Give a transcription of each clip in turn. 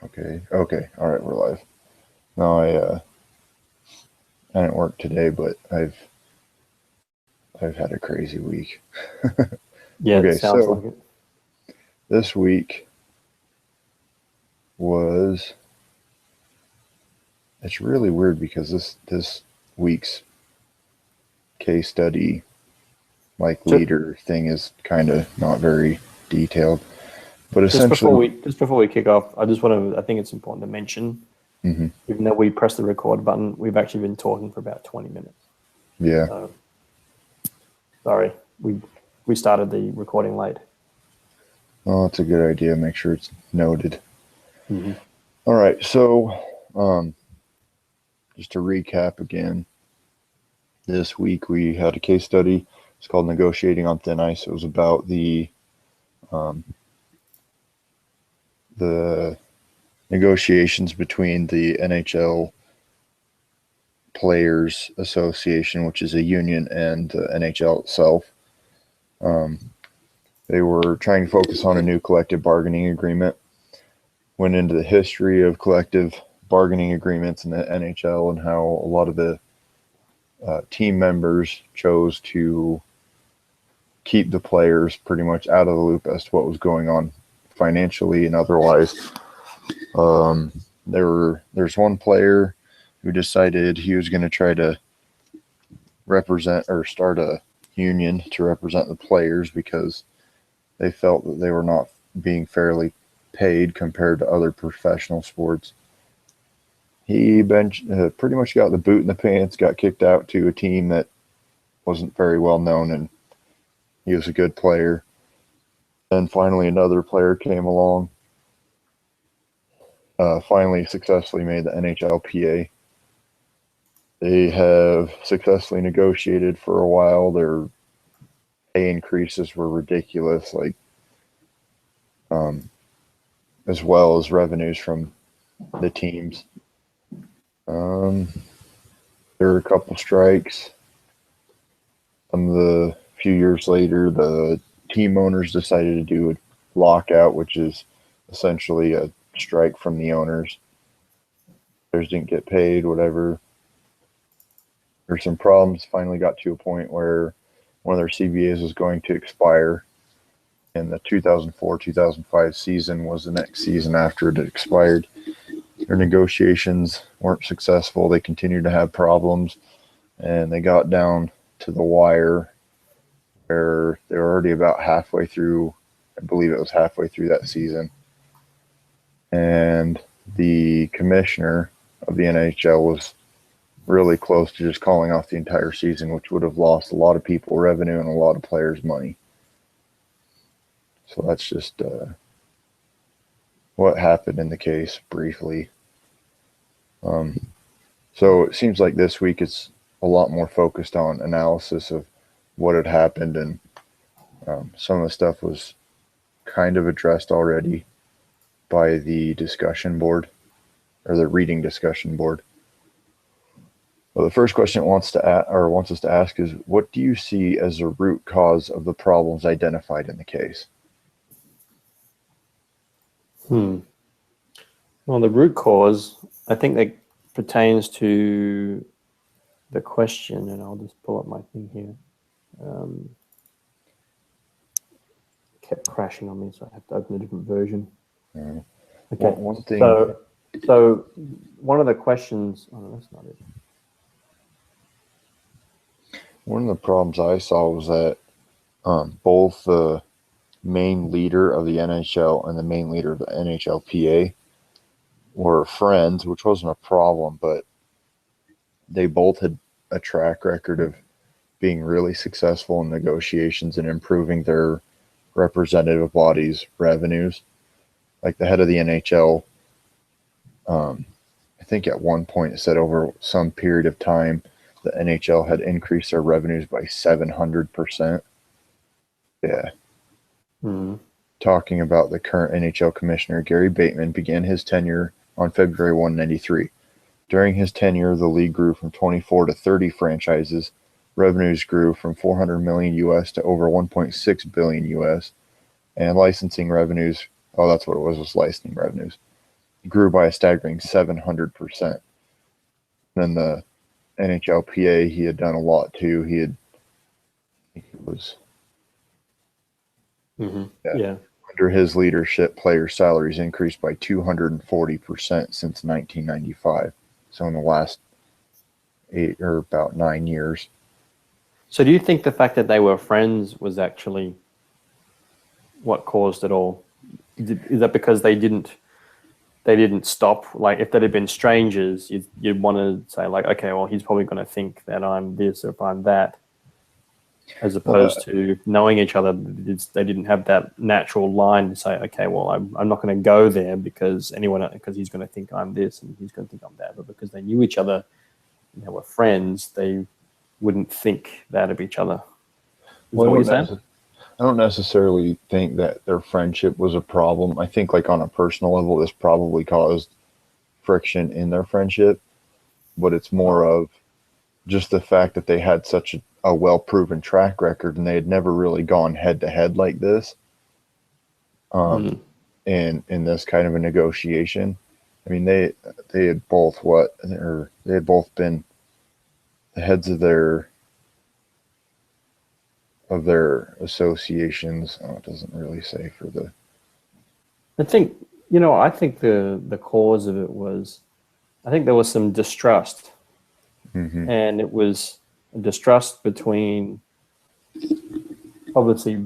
Okay. Okay. All right. We're live. No, I didn't work today, but I've had a crazy week. Yeah, it Okay, sounds so like it. this week was it's really weird because this week's case study like Just, leader thing is kind of not very detailed, but just before essentially, we just before we kick off, I just want to. I think it's important to mention, mhm, even though we press the record button, we've actually been talking for about 20 minutes. yeah. So sorry, we started the recording late. Oh, that's a good idea. Make sure it's noted. Mm-hmm. All right, so um, just to recap again, this week we had a case study. It's called "Negotiating on Thin Ice." It was about um, the negotiations between the NHL Players Association, which is a union, and the NHL itself. Um, they were trying to focus on a new collective bargaining agreement. Went into the history of collective bargaining agreements in the NHL and how a lot of the team members chose to keep the players pretty much out of the loop as to what was going on financially and otherwise. Um, there's one player who decided he was going to try to represent or start a union to represent the players because they felt that they were not being fairly paid compared to other professional sports. He pretty much got the boot in the pants, got kicked out to a team that wasn't very well known, and he was a good player. And finally, another player came along, finally successfully made the NHLPA. They have successfully negotiated for a while. Their pay increases were ridiculous, like um, as well as revenues from the teams. Um, there were a couple strikes. Some of the few years later, the team owners decided to do a lockout, which is essentially a strike from the owners. Players didn't get paid, whatever. There's some problems. Finally, got to a point where one of their CBAs was going to expire, and the 2004-2005 season was the next season after it expired. Their negotiations weren't successful. They continued to have problems, and they got down to the wire where they were already about halfway through. I believe it was halfway through that season, and the commissioner of the NHL was really close to just calling off the entire season, which would have lost a lot of people revenue and a lot of players money. So that's just what happened in the case briefly. Um, so it seems like this week it's a lot more focused on analysis of what had happened, and some of the stuff was kind of addressed already by the discussion board or the reading discussion board. Well, the first question it wants us to ask is, what do you see as the root cause of the problems identified in the case? Hmm. Well, the root cause, I think that pertains to the question, and I'll just pull up my thing here. Kept crashing on me, so I have to open a different version. Uh, Okay, one thing, so one of the questions. Oh, no, that's not it. one of the problems I saw was that both the main leader of the NHL and the main leader of the NHLPA were friends, which wasn't a problem, but they both had a track record of being really successful in negotiations and improving their representative bodies' revenues. Like the head of the NHL, um, I think at one point it said over some period of time, the NHL had increased their revenues by 700%. Yeah. Hmm. Talking about the current NHL commissioner, Gary Bettman, began his tenure on February 1, 1993. During his tenure, the league grew from 24 to 30 franchises. Revenues grew from 400 million US to over 1.6 billion US, and licensing revenues, oh, that's what it was licensing revenues, grew by a staggering 700%. Then the NHLPA, he had done a lot too. He was Yeah. under his leadership, player salaries increased by 240% since 1995. So in the last 8 or about 9 years. So do you think the fact that they were friends was actually what caused it all? Is that because they didn't stop? Like, if they'd have been strangers, you'd want to say, like, okay, well, he's probably going to think that I'm this or if I'm that, as opposed to knowing each other. They didn't have that natural line to say, okay, well, I'm not going to go there because he's going to think I'm this and he's going to think I'm that. But because they knew each other and they were friends, they wouldn't think that of each other. Well, What you're saying? I don't necessarily think that their friendship was a problem. I think, like, on a personal level, this probably caused friction in their friendship, but it's more of just the fact that they had such a well-proven track record and they had never really gone head-to-head like this in this kind of a negotiation. I mean, they had both they had both been the heads of their associations. Oh, it doesn't really say for the. I think the cause of it was, I think there was some distrust, and it was distrust between obviously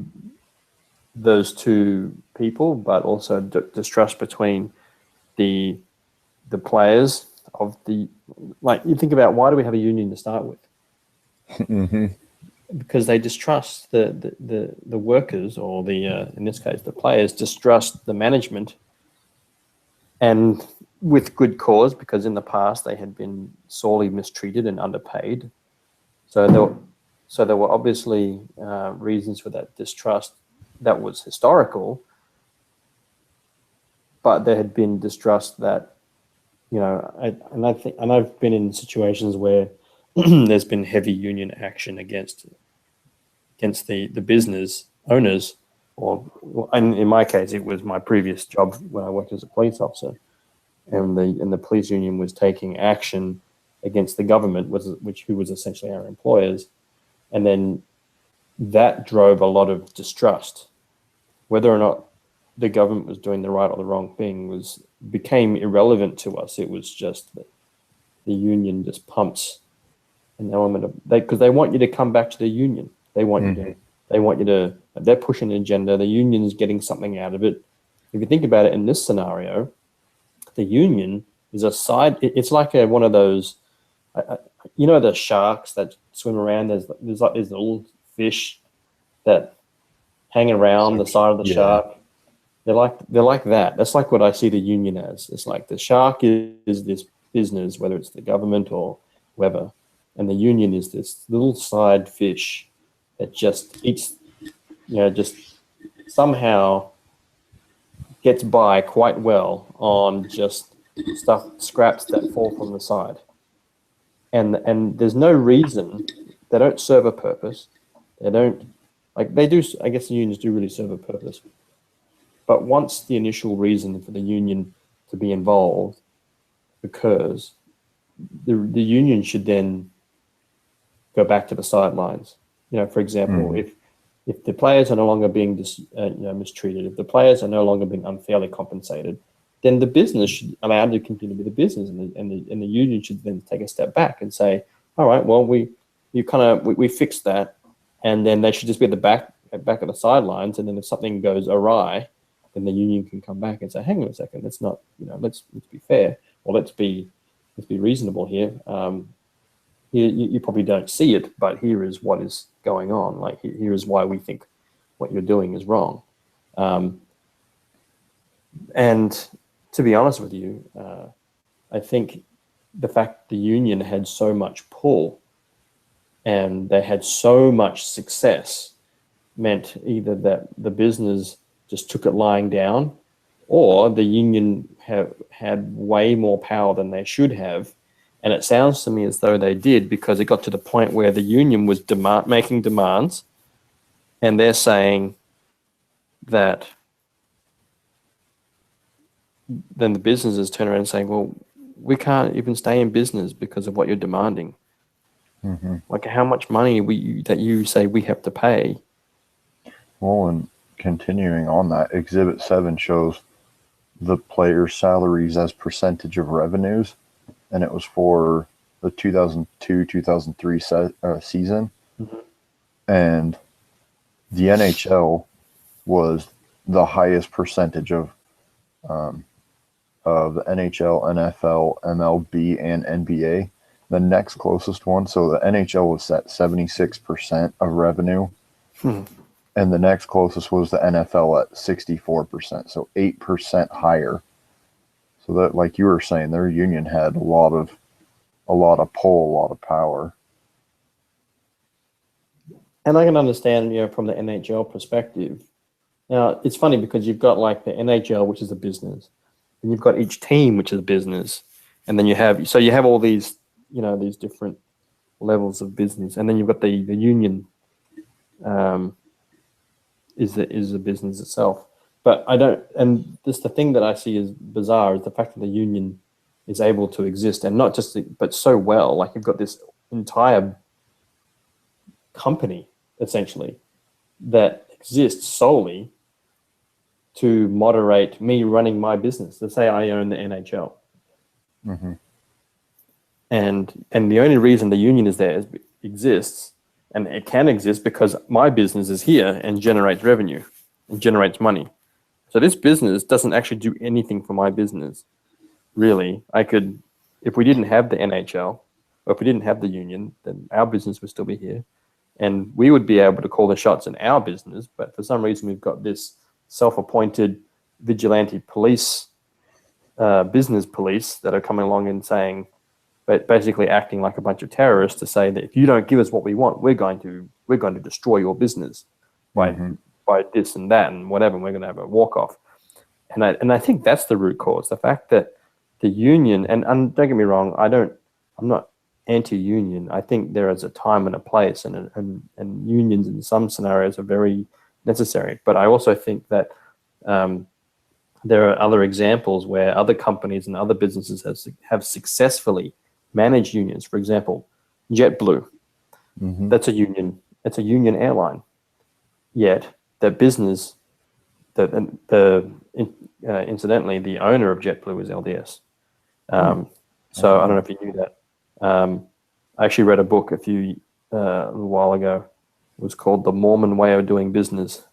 those two people, but also distrust between the players of the, like, you think about, why do we have a union to start with? Because they distrust the workers, or the in this case the players distrust the management, and with good cause, because in the past they had been sorely mistreated and underpaid. So there were obviously reasons for that distrust that was historical, but there had been distrust that, I've been in situations where there's been heavy union action against the business owners, and in my case, it was my previous job when I worked as a police officer, and the police union was taking action against the government, who was essentially our employers, and then that drove a lot of distrust. Whether or not the government was doing the right or the wrong thing became irrelevant to us. It was just that the union just pumps an element of, because they want you to come back to the union. They want you to. They're pushing an agenda. The union's getting something out of it. If you think about it in this scenario, the union is a side. It's like one of those, the sharks that swim around. There's like these little fish that hang around the side of the shark. They're like that. That's like what I see the union as. It's like the shark is this business, whether it's the government or whoever, and the union is this little side fish that just eats, just somehow gets by quite well on just scraps that fall from the side. And there's no reason. They don't serve a purpose. They don't, they do. I guess the unions do really serve a purpose. But once the initial reason for the union to be involved occurs, the union should then go back to the sidelines. For example, if the players are no longer being mistreated, if the players are no longer being unfairly compensated, then the business should allow to continue to be the business, and the union should then take a step back and say, all right, well, we fixed that, and then they should just be at the back of the sidelines, and then if something goes awry, then the union can come back and say, hang on a second, let's not, let's be fair, or let's be reasonable here. You probably don't see it, but here is what is going on. Like, here is why we think what you're doing is wrong. And to be honest with you, I think the fact the union had so much pull and they had so much success meant either that the business just took it lying down, or the union had way more power than they should have. And it sounds to me as though they did, because it got to the point where the union was making demands, and they're saying that then the businesses turn around and say, well, we can't even stay in business because of what you're demanding. Hmm. Like how much money that you say we have to pay. Well, and continuing on that, Exhibit 7 shows the players' salaries as percentage of revenues, and it was for the 2002-2003 season. Mhm. And the NHL was the highest percentage of the NHL, NFL, MLB, and NBA. The next closest one, so the NHL was at 76% of revenue, Hmm. and the next closest was the NFL at 64%, so 8% higher. So that, like you were saying, their union had a lot of pull, a lot of power. And I can understand, from the NHL perspective. Now, it's funny because you've got like the NHL, which is a business, and you've got each team, which is a business, and then you have all these, these different levels of business, and then you've got the union, is the business itself. But I don't, and this the thing that I see as bizarre is the fact that the union is able to exist, and not just but so well. Like you've got this entire company essentially that exists solely to moderate me running my business. Let's say I own the NHL, Hmm. and the only reason the union exists, and it can exist because my business is here and generates revenue and generates money. So this business doesn't actually do anything for my business, really. I could, if we didn't have the NHL, or if we didn't have the union, then our business would still be here, and we would be able to call the shots in our business. But for some reason, we've got this self-appointed vigilante police, business police that are coming along and saying, but basically acting like a bunch of terrorists to say that if you don't give us what we want, we're going to destroy your business by Hmm. by this and that and whatever. And we're going to have a walk off. And I think that's the root cause. The fact that the union, and don't get me wrong, I'm not anti-union. I think there is a time and a place, and unions in some scenarios are very necessary. But I also think that there are other examples where other companies and other businesses have successfully managed unions. For example, JetBlue, Hmm. that's a union. It's a union airline. Yet the business, incidentally, the owner of JetBlue is LDS. So I don't know if you knew that. I actually read a book a little while ago. It was called The Mormon Way of Doing Business.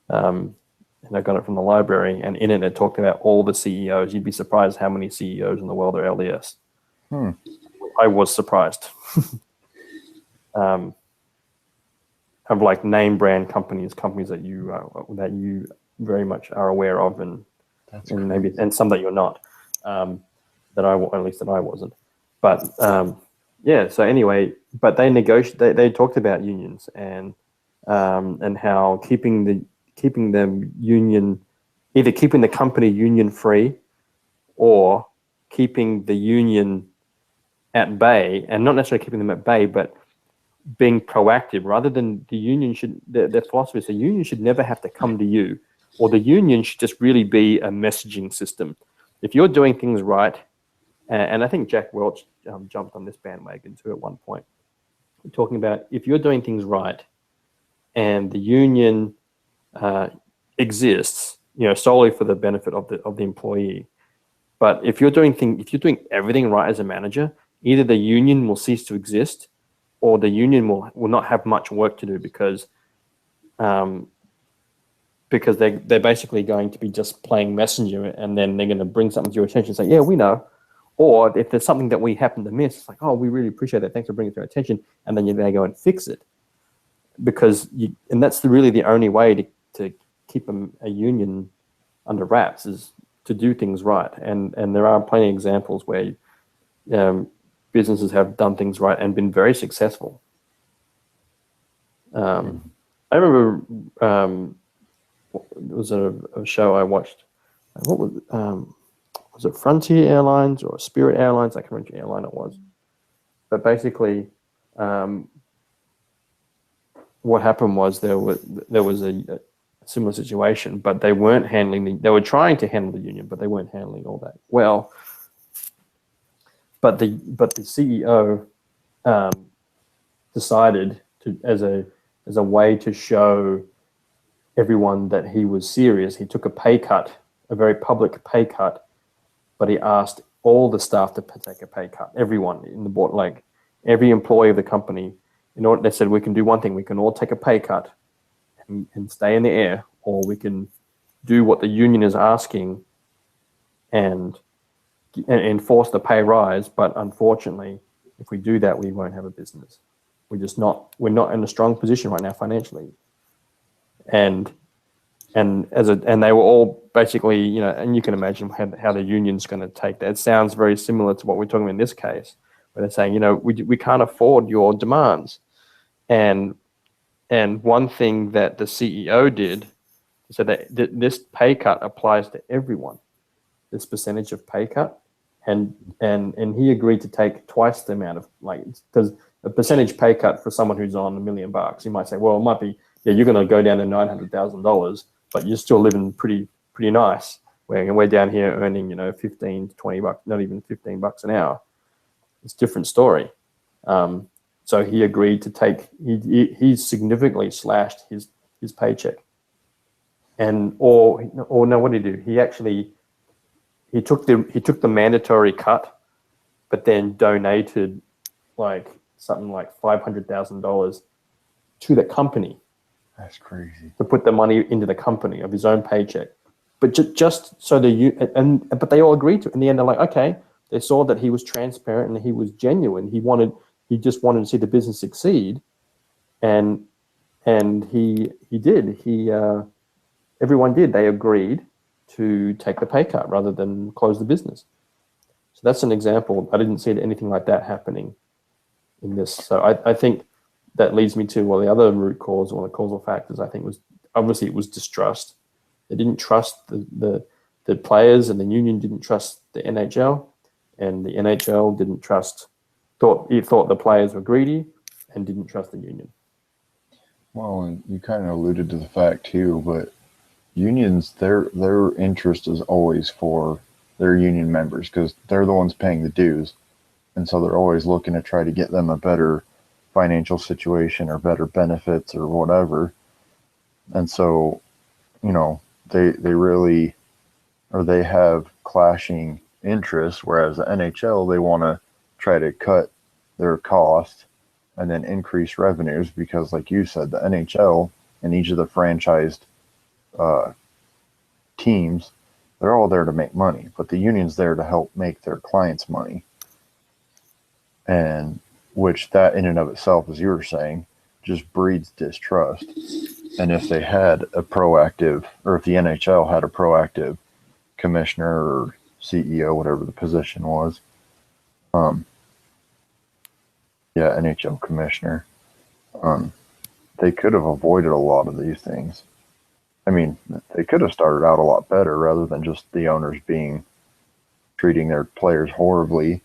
And I got it from the library, and in it talked about all the CEOs. You'd be surprised how many CEOs in the world are LDS. Hmm. I was surprised. Of like name brand companies that you very much are aware of, and That's maybe crazy. and some that you're not. At least that I wasn't. But yeah. So anyway, but they negotiate. They talked about unions and how keeping them union, either keeping the company union free or keeping the union at bay, and not necessarily keeping them at bay, but being proactive rather than the union should, their philosophy is the union should never have to come to you, or the union should just really be a messaging system. If you're doing things right, and I think Jack Welch jumped on this bandwagon too at one point, talking about if you're doing things right and the union exists, solely for the benefit of the employee. But if you're doing everything right as a manager, either the union will cease to exist, or the union will not have much work to do because they're basically going to be just playing messenger, and then they're going to bring something to your attention and say, yeah, we know. Or if there's something that we happen to miss, it's like, oh, we really appreciate that. Thanks for bringing it to our attention. And then they go and fix it. And that's really the only way to keep a union under wraps, is to do things right. And there are plenty of examples where businesses have done things right and been very successful. I remember there was a show I watched. What was it Frontier Airlines or Spirit Airlines? I can't remember which airline it was. But basically, what happened was there was similar situation, but they weren't handling they were trying to handle the union, but they weren't handling all that well. But the CEO decided to, as a way to show everyone that he was serious, he took a pay cut, a very public pay cut, but he asked all the staff to take a pay cut, everyone in the board, like every employee of the company. They said, we can do one thing, we can all take a pay cut and stay in the air, or we can do what the union is asking and enforce the pay rise. But unfortunately, if we do that, we won't have a business. We're not in a strong position right now financially. And they were all basically, and you can imagine how the union's going to take that. It sounds very similar to what we're talking about in this case, where they're saying, we can't afford your demands. And one thing that the CEO did, so that this pay cut applies to everyone, this percentage of pay cut, and he agreed to take twice the amount of, because a percentage pay cut for someone who's on $1 million, you might say, well, it might be, you're going to go down to $900,000, but you're still living pretty nice. We're down here earning, $15 to $20, not even $15 an hour. It's a different story. So he agreed to take. He significantly slashed his paycheck, or no, what did he do? He took the mandatory cut, but then donated something like $500,000 to the company. That's crazy. To put the money into the company of his own paycheck, but just so but they all agreed to it. In the end, they're like, okay, they saw that he was transparent and he was genuine. He just wanted to see the business succeed, and he did. Everyone did. They agreed to take the pay cut rather than close the business. So that's an example. I didn't see anything like that happening in this. So I think that leads me to, the other root cause, or the causal factors, I think, was obviously it was distrust. They didn't trust the players, and the union didn't trust the NHL, and the NHL didn't trust. Thought the players were greedy and didn't trust the union. Well, and you kind of alluded to the fact too, but unions, their interest is always for their union members, because they're the ones paying the dues, and so they're always looking to try to get them a better financial situation or better benefits or whatever. And so, they have clashing interests, whereas the NHL, they want to try to cut their costs and then increase revenues, because like you said, the NHL and each of the franchised teams, they're all there to make money, but the union's there to help make their clients money. And which that in and of itself, as you were saying, just breeds distrust. And if they had a proactive, or if the NHL had a proactive commissioner or CEO, whatever the position was, NHL commissioner, they could have avoided a lot of these things. I mean, they could have started out a lot better rather than just the owners treating their players horribly.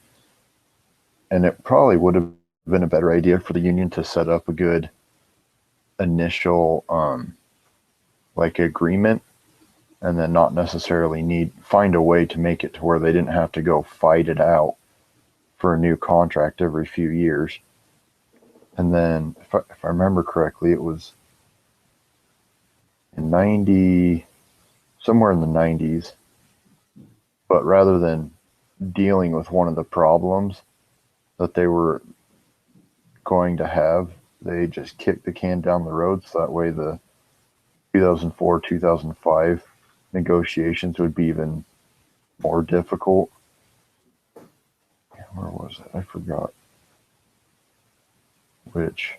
And it probably would have been a better idea for the union to set up a good initial agreement, and then not necessarily find a way to make it to where they didn't have to go fight it out for a new contract every few years. And then if I remember correctly, it was in somewhere in the 90s, but rather than dealing with one of the problems that they were going to have, they just kicked the can down the road, so that way the 2004-2005 negotiations would be even more difficult. Where was it? I forgot which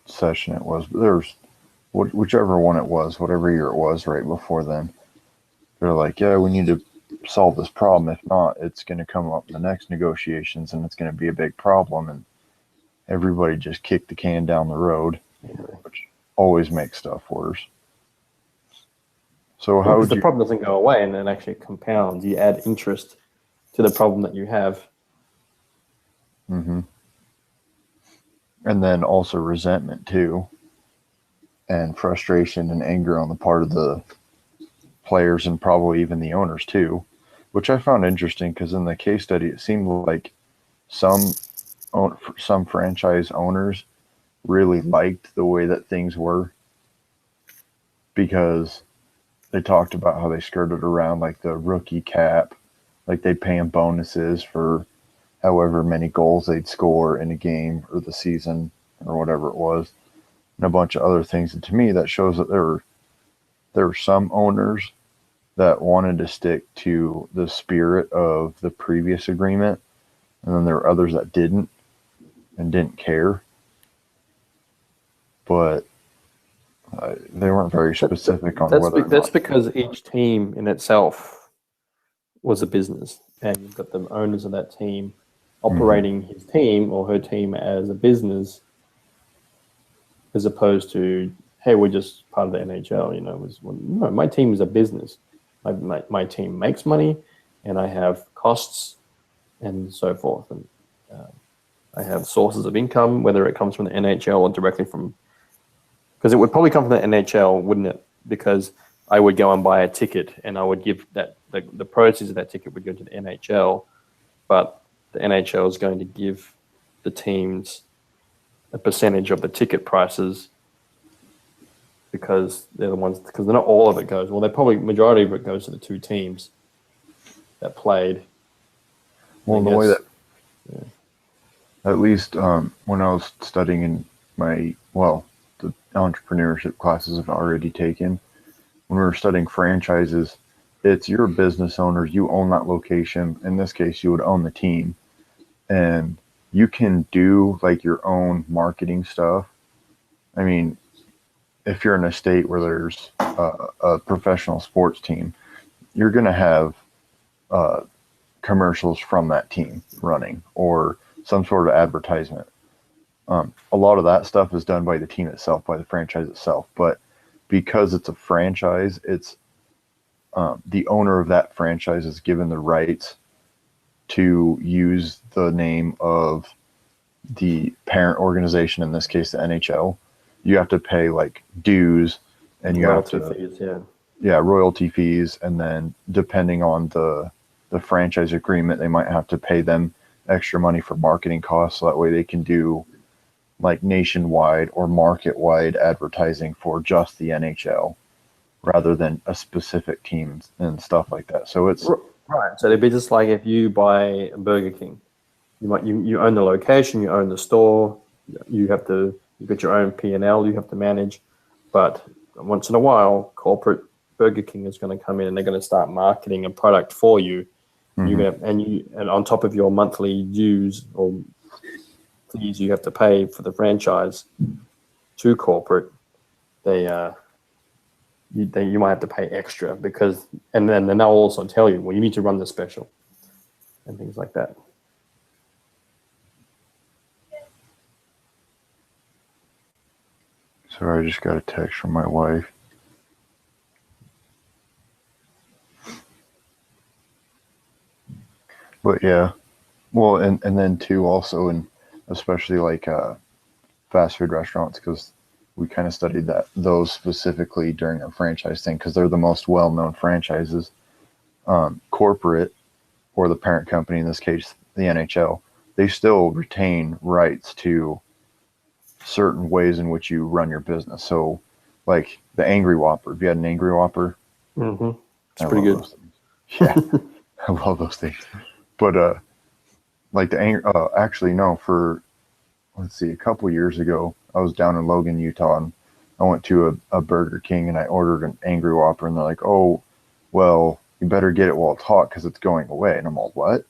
session it was, but there's whichever one it was, whatever year it was, right before then. They're like, yeah, we need to solve this problem. If not, it's going to come up in the next negotiations, and it's going to be a big problem. And everybody just kicked the can down the road, which always makes stuff worse. So how would the problem doesn't go away, and it actually compounds. You add interest to the problem that you have. Mm-hmm. And then also resentment too, and frustration and anger on the part of the players and probably even the owners too, which I found interesting because in the case study it seemed like some some franchise owners really liked the way that things were because they talked about how they skirted around like the rookie cap, like they'd pay them bonuses for however many goals they'd score in a game or the season or whatever it was, and a bunch of other things. And to me, that shows that there were some owners that wanted to stick to the spirit of the previous agreement, and then there were others that didn't and didn't care. But they weren't very specific on whether. That's because each team in itself was a business, and you've got the owners of that team operating his team or her team as a business, as opposed to, hey, we're just part of the NHL. You know, no, my team is a business. My team makes money, and I have costs and so forth, and I have sources of income, whether it comes from the NHL or directly from. Because it would probably come from the NHL, wouldn't it? Because I would go and buy a ticket, and I would give that the proceeds of that ticket would go to the NHL, but the NHL is going to give the teams a percentage of the ticket prices because they're the ones. Because not all of it goes. Well, majority of it goes to the two teams that played. Well, the way that, at least when I was studying in the entrepreneurship classes I've already taken, when we were studying franchises, it's your business owner, you own that location. In this case, you would own the team, and you can do like your own marketing stuff. I mean, if you're in a state where there's a professional sports team, you're going to have commercials from that team running or some sort of advertisement. A lot of that stuff is done by the team itself, by the franchise itself. But because it's a franchise, it's the owner of that franchise is given the rights to use the name of the parent organization, in this case, the NHL. You have to pay like dues and you royalty have to, fees, royalty fees. And then depending on the franchise agreement, they might have to pay them extra money for marketing costs. So that way they can do like nationwide or market-wide advertising for just the NHL rather than a specific team and stuff like that. So it's right. So it'd be just like if you buy a Burger King, you own the location, you own the store, you got your own P&L you have to manage, but once in a while, corporate Burger King is going to come in and they're going to start marketing a product for you. And on top of your monthly dues or fees you have to pay for the franchise to corporate, you might have to pay extra because, and then they'll also tell you, well, you need to run the special and things like that. Sorry, I just got a text from my wife. But yeah, well, and then too also, and especially like fast food restaurants, because we kind of studied those specifically during our franchise thing because they're the most well-known franchises. Corporate, or the parent company, in this case the NHL, they still retain rights to certain ways in which you run your business. So like the Angry Whopper, if you had an Angry Whopper, It's pretty good. Yeah, I love those things. But like actually no, for let's see, a couple years ago, I was down in Logan, Utah, and I went to a Burger King and I ordered an Angry Whopper, and they're like, "Oh, well, you better get it while it's hot because it's going away." And I'm all, "What?"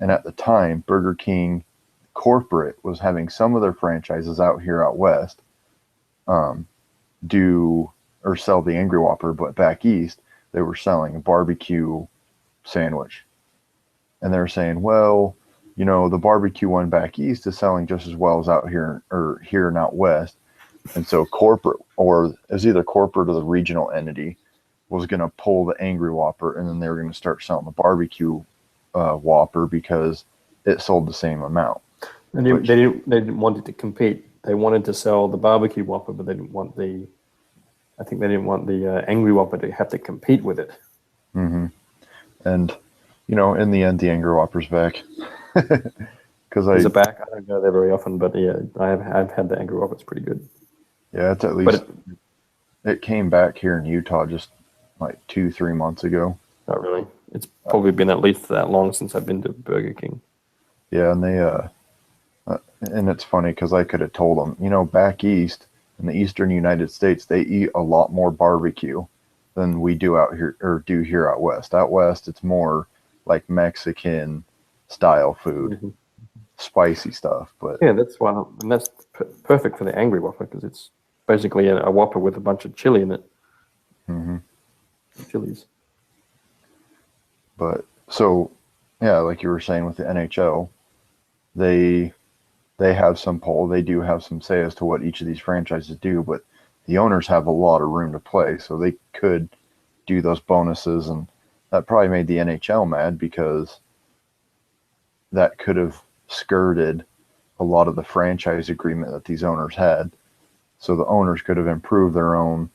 And at the time, Burger King corporate was having some of their franchises out west do or sell the Angry Whopper, but back east they were selling a barbecue sandwich, and they were saying, "Well, you know, the barbecue one back east is selling just as well as out here or here and out west." And so corporate, or it was either corporate or the regional entity, was going to pull the Angry Whopper, and then they were going to start selling the barbecue Whopper because it sold the same amount. They didn't want it to compete. They wanted to sell the barbecue Whopper, but they didn't want the. I think they didn't want the Angry Whopper to have to compete with it. Mm-hmm. And in the end, the Angry Whopper's back. Because Is it back? I don't go there very often, but yeah, I've had the Angry Whopper. It's pretty good. Yeah, it's at least it came back here in Utah just like 2-3 months ago. Not really. It's probably been at least that long since I've been to Burger King. Yeah, and they and it's funny because I could have told them, back east in the eastern United States, they eat a lot more barbecue than we do out here or do here out west. Out west, it's more like Mexican style food, Mm-hmm. spicy stuff. But yeah, that's why, and that's perfect for the Angry Whopper because it's basically a Whopper with a bunch of chili in it. Mm-hmm. Chilies. But so, yeah, like you were saying with the NHL, they have some pull. They do have some say as to what each of these franchises do, but the owners have a lot of room to play, so they could do those bonuses, and that probably made the NHL mad because that could have skirted a lot of the franchise agreement that these owners had. So the owners could have improved their own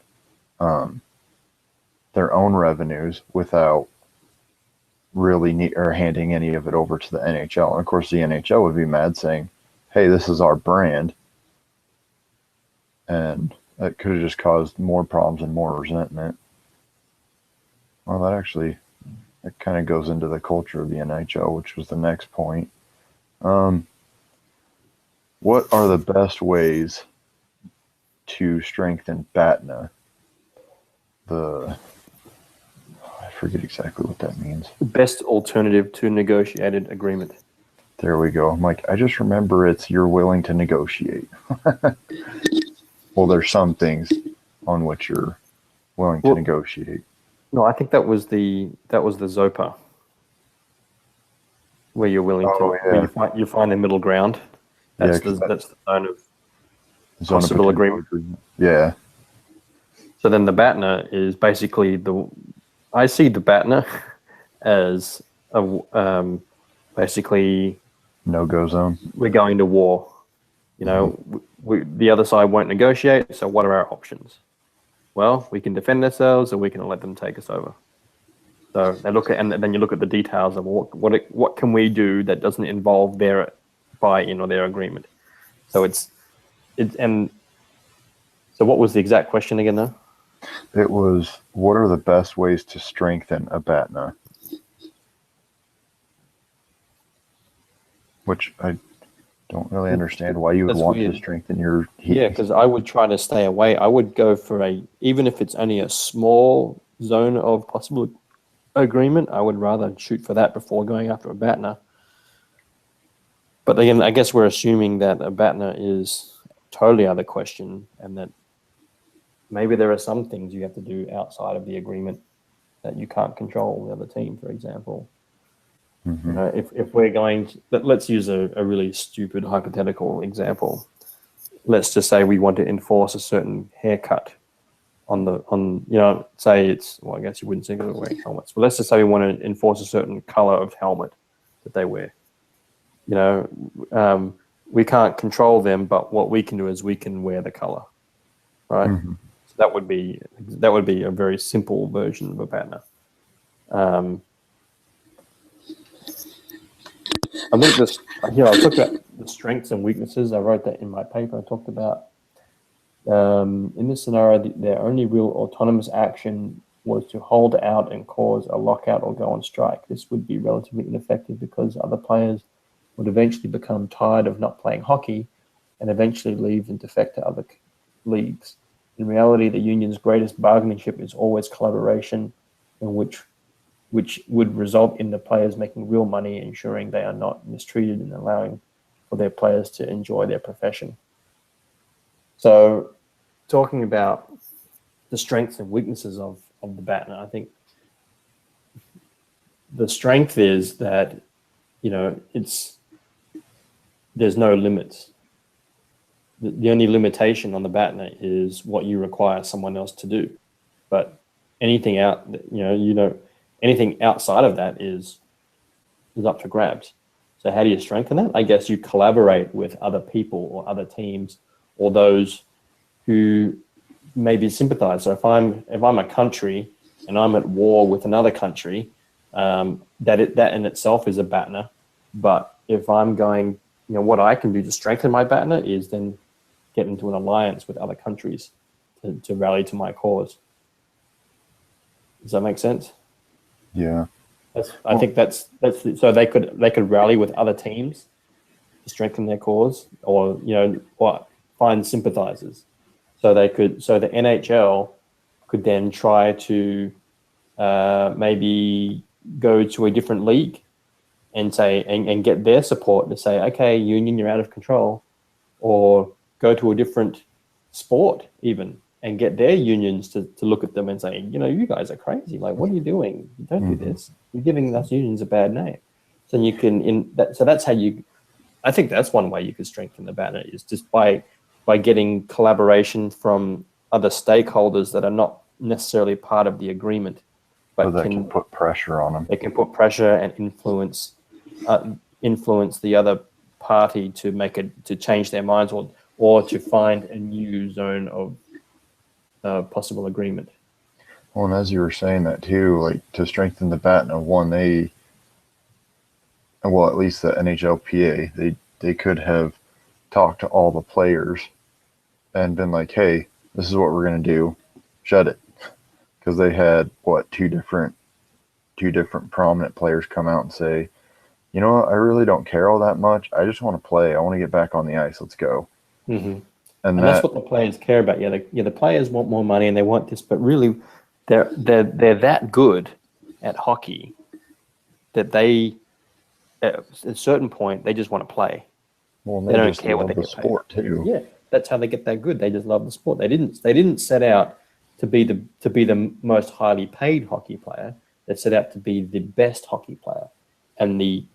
revenues without really handing any of it over to the NHL. And of course, the NHL would be mad, saying, "Hey, this is our brand," and that could have just caused more problems and more resentment. Well, that kind of goes into the culture of the NHL, which was the next point. What are the best ways to strengthen BATNA? I forget exactly what that means. Best alternative to negotiated agreement. There we go. I'm like, I just remember you're willing to negotiate. Well, there's some things on which you're willing to negotiate. No, I think that was the Zopa, where you're willing where you find the middle ground. That's the zone of possible agreement. Yeah. So then the BATNA is basically I see the BATNA as basically no-go zone. We're going to war. The other side won't negotiate. So what are our options? Well, we can defend ourselves, or we can let them take us over. So they look at, and then you look at the details of what can we do that doesn't involve their buy-in or their agreement. So and so what was the exact question again, though? It was, what are the best ways to strengthen a BATNA? Which I don't really understand why you would want to strengthen your heat. Yeah, because I would try to stay away. I would go for even if it's only a small zone of possible agreement, I would rather shoot for that before going after a BATNA. But again, I guess we're assuming that a BATNA is totally out of the question, and that maybe there are some things you have to do outside of the agreement that you can't control the other team, for example. Mm-hmm. If we're going to, let's use a really stupid hypothetical example. Let's just say we want to enforce a certain haircut say it's, well, I guess you wouldn't say they're wearing helmets, but let's just say we want to enforce a certain color of helmet that they wear. We can't control them, but what we can do is we can wear the color, right? Mm-hmm. So that would be a very simple version of a BATNA. I think I talked about the strengths and weaknesses. I wrote that in my paper. I talked about in this scenario, their only real autonomous action was to hold out and cause a lockout or go on strike. This would be relatively ineffective because other players would eventually become tired of not playing hockey and eventually leave and defect to other leagues. In reality, the union's greatest bargaining chip is always collaboration, in which would result in the players making real money, ensuring they are not mistreated and allowing for their players to enjoy their profession. So talking about the strengths and weaknesses of the BATNA, I think the strength is that, there's no limits. The only limitation on the BATNA is what you require someone else to do. But anything anything outside of that is up for grabs. So how do you strengthen that? I guess you collaborate with other people or other teams or those who maybe sympathize. So if I'm a country and I'm at war with another country, that in itself is a BATNA. But if I'm going, what I can do to strengthen my BATNA is then get into an alliance with other countries to rally to my cause. Does that make sense? Yeah. I think that's so they could rally with other teams to strengthen their cause, or find sympathizers. So the NHL could then try to maybe go to a different league and say and get their support to say, okay, union, you're out of control, or go to a different sport even and get their unions to look at them and say, you guys are crazy. Like, what are you doing? You don't do this. You're giving us unions a bad name. So you can so that's how you. I think that's one way you could strengthen the banner, is just by getting collaboration from other stakeholders that are not necessarily part of the agreement, but So that can put pressure on them. They can put pressure and influence the other party to change their minds or to find a new zone of possible agreement. Well, and as you were saying that too, like to strengthen the BATNA, at least the NHLPA, they could have talked to all the players and been like, hey, this is what we're going to do. Shut it. Because they had, two different prominent players come out and say, you know what, I really don't care all that much. I just want to play. I want to get back on the ice. Let's go. Mm-hmm. And that's what the players care about. The players want more money and they want this, but really they're that good at hockey that they, at a certain point, they just want to play. Well, they don't care what they get sport paid. Too. Yeah, that's how they get that good. They just love the sport. They didn't set out to be the most highly paid hockey player. They set out to be the best hockey player, and the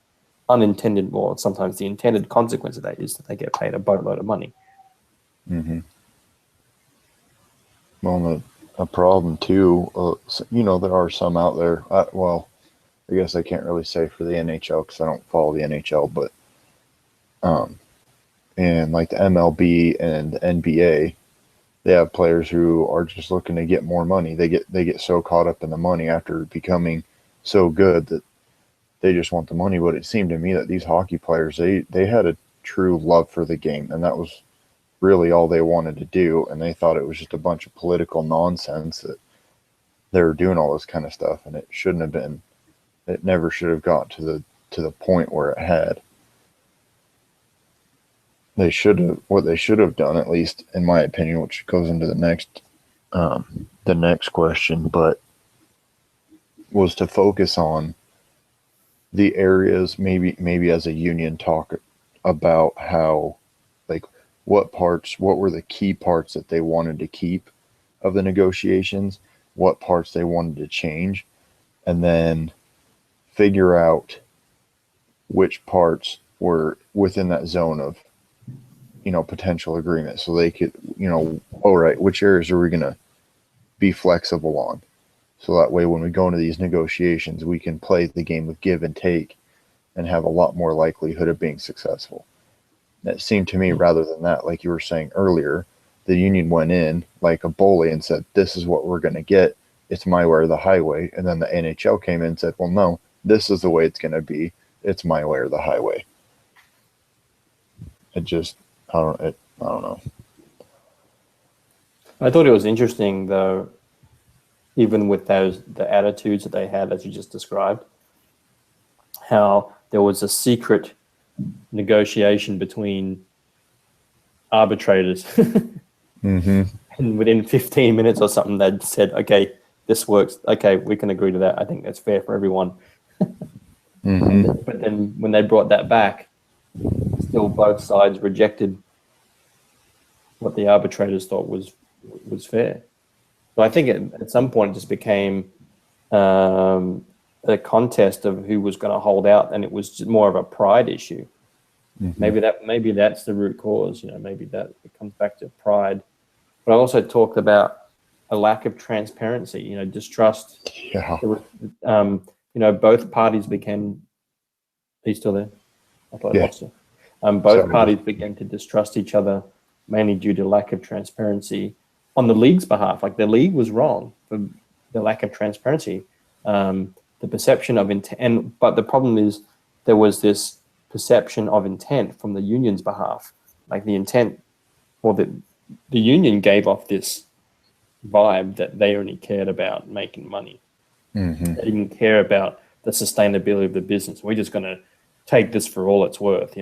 unintended, or sometimes the intended consequence of that is that they get paid a boatload of money. Mm-hmm. Well, a problem too, there are some out there. I guess I can't really say for the NHL because I don't follow the NHL, but and like the MLB and the NBA, they have players who are just looking to get more money. They get so caught up in the money after becoming so good that they just want the money. But it seemed to me that these hockey players, they had a true love for the game, and that was really all they wanted to do. And they thought it was just a bunch of political nonsense that they were doing all this kind of stuff, and it shouldn't have been. It never should have got to the point where it had. What they should have done, at least in my opinion, which goes into the next question, but was to focus on the areas, maybe as a union, talk about how, like, what were the key parts that they wanted to keep of the negotiations, what parts they wanted to change, and then figure out which parts were within that zone of, potential agreement. So they could, all right, which areas are we going to be flexible on? So that way, when we go into these negotiations, we can play the game of give and take and have a lot more likelihood of being successful. And it seemed to me, rather than that, like you were saying earlier, the union went in like a bully and said, this is what we're going to get. It's my way or the highway. And then the NHL came in and said, well, no, this is the way it's going to be. It's my way or the highway. I don't know. I thought it was interesting, though, even with the attitudes that they had, as you just described, how there was a secret negotiation between arbitrators. Mm-hmm. And within 15 minutes or something, they'd said, okay, this works. Okay, we can agree to that. I think that's fair for everyone. Mm-hmm. But then when they brought that back, still both sides rejected what the arbitrators thought was fair. So I think at some point it just became a contest of who was going to hold out, and it was just more of a pride issue. Mm-hmm. Maybe that's the root cause. Maybe that it comes back to pride. But I also talked about a lack of transparency. Distrust. Yeah. There was, both parties became. Are you still there? I thought I Yeah. lost you. Both Sorry. parties began to distrust each other, mainly due to lack of transparency on the league's behalf. Like the league was wrong for the lack of transparency, the perception of intent. But the problem is there was this perception of intent from the union's behalf. Like the intent, or the union gave off this vibe that they only cared about making money. Mm-hmm. They didn't care about the sustainability of the business. We're just going to take this for all it's worth.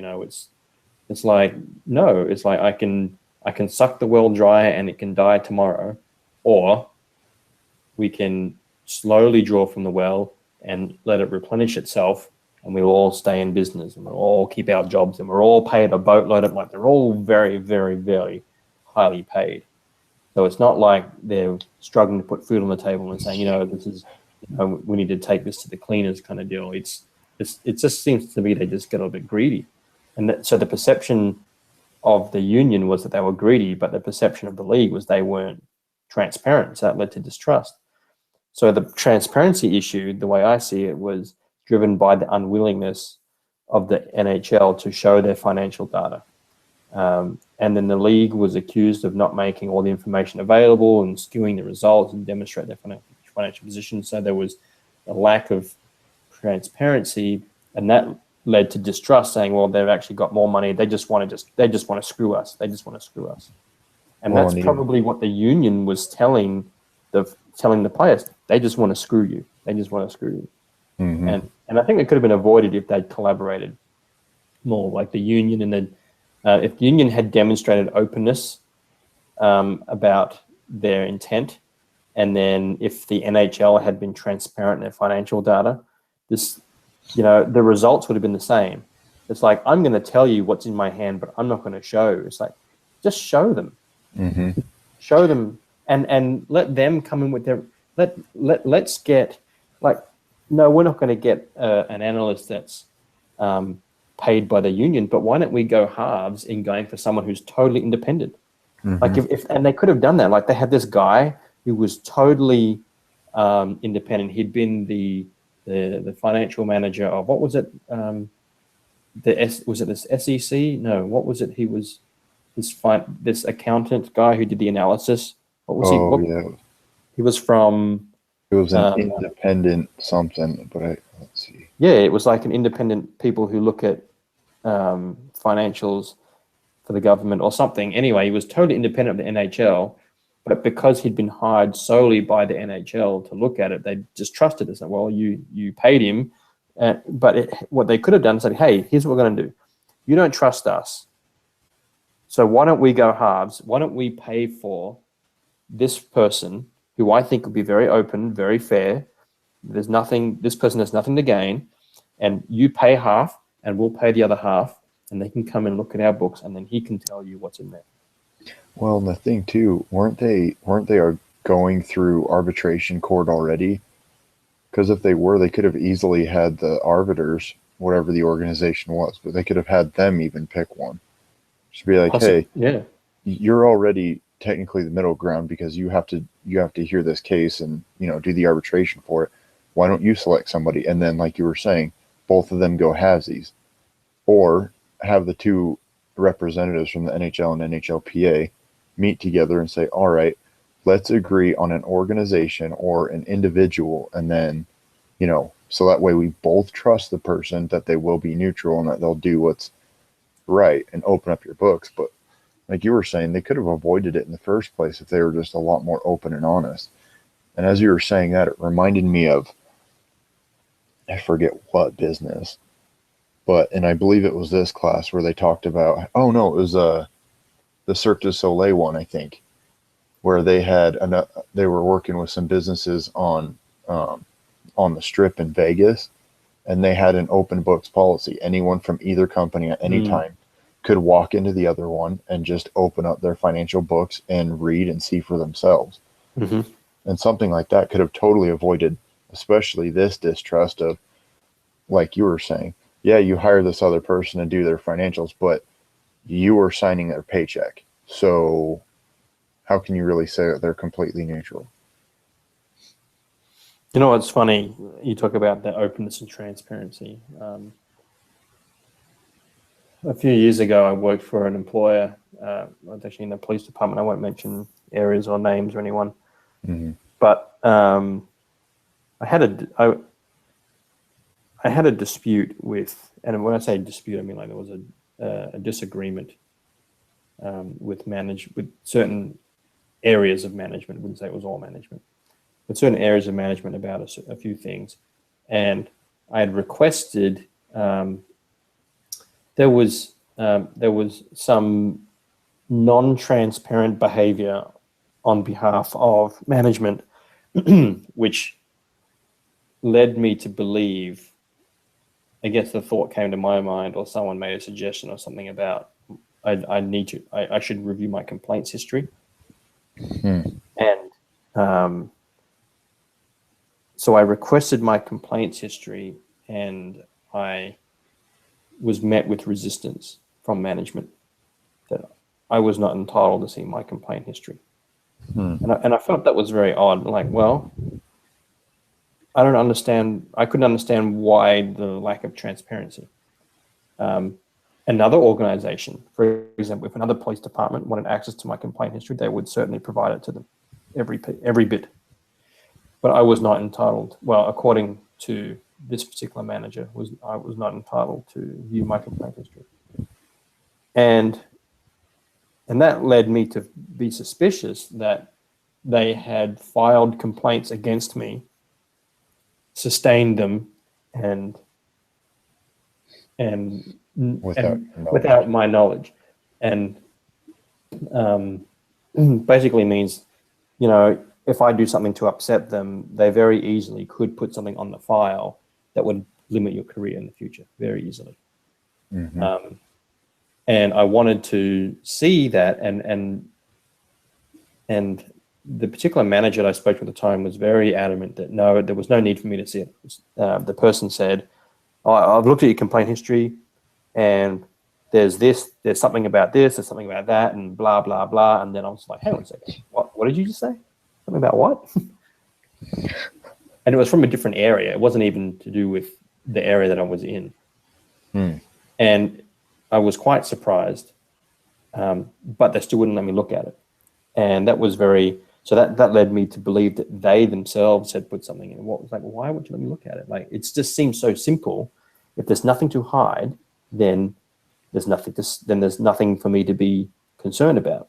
It's like, no, it's like I can suck the well dry and it can die tomorrow, or we can slowly draw from the well and let it replenish itself, and we'll all stay in business and we'll all keep our jobs and we're all paid a boatload of, like, they're all very, very, very highly paid. So it's not like they're struggling to put food on the table and saying, this is, we need to take this to the cleaners kind of deal. It just seems to me they just get a little bit greedy. And so the perception of the union was that they were greedy, but the perception of the league was they weren't transparent. So that led to distrust. So the transparency issue, the way I see it, was driven by the unwillingness of the NHL to show their financial data. And then the league was accused of not making all the information available and skewing the results and demonstrate their financial position. So there was a lack of transparency, and that led to distrust, saying, well, they've actually got more money. They just want to screw us. They just want to screw us. And that's probably what the union was telling the players. They just want to screw you. They just want to screw you. Mm-hmm. And I think it could have been avoided if they'd collaborated more, like the union. And then if the union had demonstrated openness about their intent, and then if the NHL had been transparent in their financial data, the results would have been the same. It's like, I'm going to tell you what's in my hand, but I'm not going to show. It's like, just show them. Mm-hmm. Show them and let them come in with their, let's get, like, no, we're not going to get an analyst that's paid by the union, but why don't we go halves in going for someone who's totally independent? Mm-hmm. Like if and they could have done that. Like they had this guy who was totally independent. He'd been the financial manager of, what was it? Was it this SEC? No, what was it? He was this accountant guy who did the analysis. What was he? Yeah. He was from. It was an independent something, but let's see. Yeah, it was like an independent people who look at financials for the government or something. Anyway, he was totally independent of the NHL, but because he'd been hired solely by the NHL to look at it, they just trusted us. Well, you paid him, but what they could have done is said, hey, here's what we're going to do. You don't trust us, so why don't we go halves? Why don't we pay for this person who I think will be very open, very fair? This person has nothing to gain, and you pay half and we'll pay the other half, and they can come and look at our books, and then he can tell you what's in there. Well, and the thing too, weren't they going through arbitration court already? Because if they were, they could have easily had the arbiters, whatever the organization was, but they could have had them even pick one. Just be like, hey, yeah, you're already technically the middle ground because you have to hear this case and do the arbitration for it. Why don't you select somebody? And then, like you were saying, both of them go halvesies, or have the two representatives from the NHL and NHLPA meet together and say, all right, let's agree on an organization or an individual, and then so that way we both trust the person that they will be neutral and that they'll do what's right and open up your books. But like you were saying, they could have avoided it in the first place if they were just a lot more open and honest. And as you were saying that, it reminded me of, I forget what business, and I believe it was this class where they talked about, it was the Cirque du Soleil one, I think, where they were working with some businesses on the Strip in Vegas, and they had an open books policy. Anyone from either company at any time could walk into the other one and just open up their financial books and read and see for themselves. Mm-hmm. And something like that could have totally avoided, especially this distrust of, like you were saying, yeah, you hire this other person to do their financials, but you are signing their paycheck. So how can you really say that they're completely neutral? You know what's funny? You talk about the openness and transparency. a few years ago, I worked for an employer. I was actually in the police department. I won't mention areas or names or anyone, but I had a dispute with, and when I say dispute, I mean like there was a disagreement with certain areas of management. I wouldn't say it was all management, but certain areas of management about a few things, and I had requested. There was some non-transparent behavior on behalf of management, which led me to believe, I guess the thought came to my mind, or someone made a suggestion or something about I should review my complaints history. And so I requested my complaints history, and I was met with resistance from management that I was not entitled to see my complaint history. And I felt that was very odd. Like, well, I don't understand. I couldn't understand why the lack of transparency. Another organization, for example, if another police department wanted access to my complaint history, they would certainly provide it to them, every bit. But I was not entitled. Well, according to this particular manager, I was not entitled to view my complaint history, and that led me to be suspicious that they had filed complaints against me, sustained them, and without my knowledge, and basically means, if I do something to upset them, they very easily could put something on the file that would limit your career in the future very easily. And I wanted to see that, and the particular manager that I spoke to at the time was very adamant that no, there was no need for me to see it. The person said, I've looked at your complaint history, and there's something about this, there's something about that, and blah, blah, blah. And then I was like, hang on a second, what did you just say? Something about what? And it was from a different area. It wasn't even to do with the area that I was in. And I was quite surprised, but they still wouldn't let me look at it. And that was so that led me to believe that they themselves had put something in. What was like, why would you let me look at it? Like, it just seems so simple. If there's nothing to hide, then there's nothing for me to be concerned about.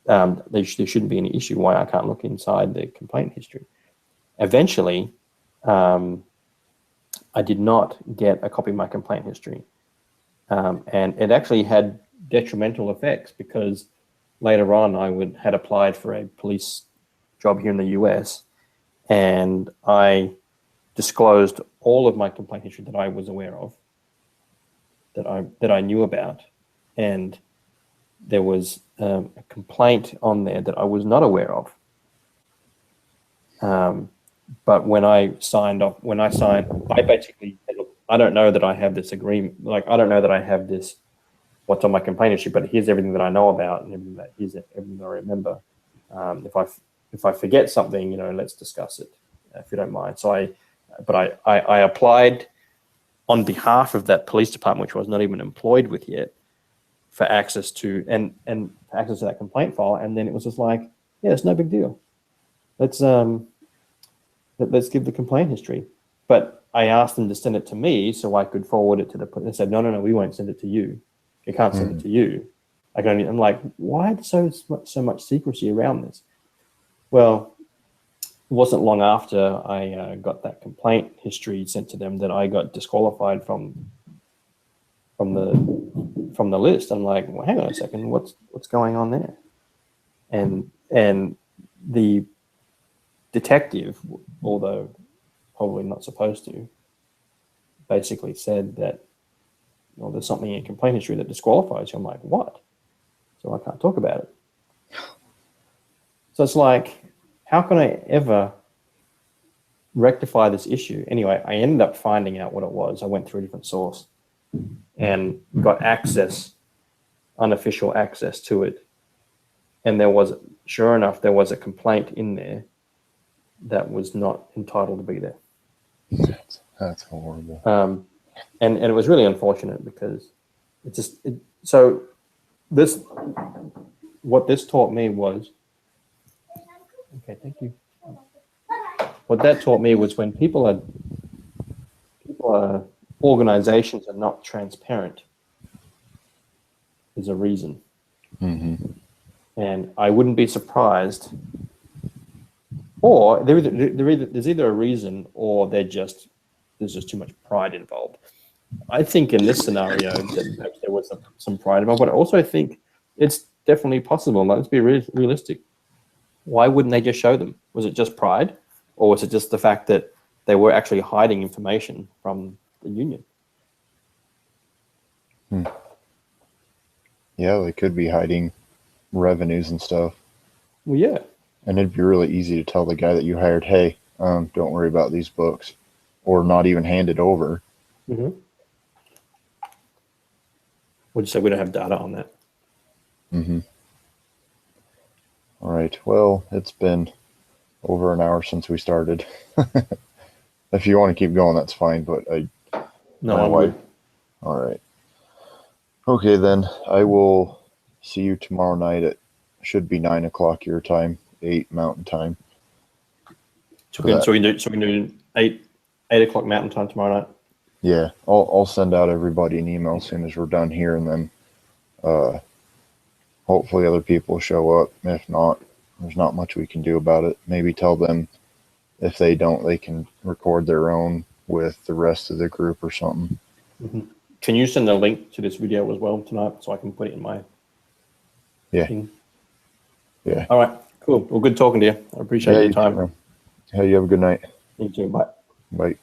There shouldn't be any issue why I can't look inside the complaint history. Eventually, I did not get a copy of my complaint history. And it actually had detrimental effects, because later on I had applied for a police job here in the US, and I disclosed all of my complaint history that I was aware of, that I knew about, and there was a complaint on there that I was not aware of. But when I signed, I basically said, look, I don't know that I have this agreement. Like, I don't know that I have this, what's on my complaint history, but here's everything that I know about, and everything that I remember. If I forget something, let's discuss it, if you don't mind. So I applied on behalf of that police department, which I was not even employed with yet, for access to access to that complaint file. And then it was just like, yeah, it's no big deal. Let's give the complaint history. But I asked them to send it to me so I could forward it to the police. They said, no, we won't send it to you. You can't send it to you. I'm like, why so much secrecy around this? Well, it wasn't long after I got that complaint history sent to them that I got disqualified from the list. I'm like, well, hang on a second, what's going on there? And the detective, although probably not supposed to, basically said that, there's something in complaint history that disqualifies you. I'm like, what? So I can't talk about it. So it's like, how can I ever rectify this issue? Anyway, I ended up finding out what it was. I went through a different source and got unofficial access to it. And sure enough, there was a complaint in there that was not entitled to be there. That's horrible. And it was really unfortunate, because So this, what this taught me was, okay, thank you. What that taught me was when organizations are not transparent, there's a reason. Mm-hmm. And I wouldn't be surprised, or there's either a reason or there's just too much pride involved. I think in this scenario that perhaps there was some pride involved, but I also think it's definitely possible. Let's be realistic. Why wouldn't they just show them? Was it just pride, or was it just the fact that they were actually hiding information from the union? Yeah, they could be hiding revenues and stuff. Well, yeah. And it'd be really easy to tell the guy that you hired, hey, don't worry about these books, or not even hand it over. Mm-hmm. We'll just say we don't have data on that. Mm-hmm. All right. Well, it's been over an hour since we started. If you want to keep going, that's fine. But No, I'm good. All right. Okay, then I will see you tomorrow night. It should be 9 o'clock your time, 8 Mountain Time. So we can do 8 o'clock Mountain Time tomorrow night. Yeah, I'll send out everybody an email as soon as we're done here, and then hopefully other people show up. If not, there's not much we can do about it. Maybe tell them if they don't, they can record their own with the rest of the group or something. Mm-hmm. Can you send a link to this video as well tonight so I can put it in my thing? Yeah. All right, cool. Well, good talking to you. I appreciate your time. Hey, you have a good night. You too. Bye. Bye.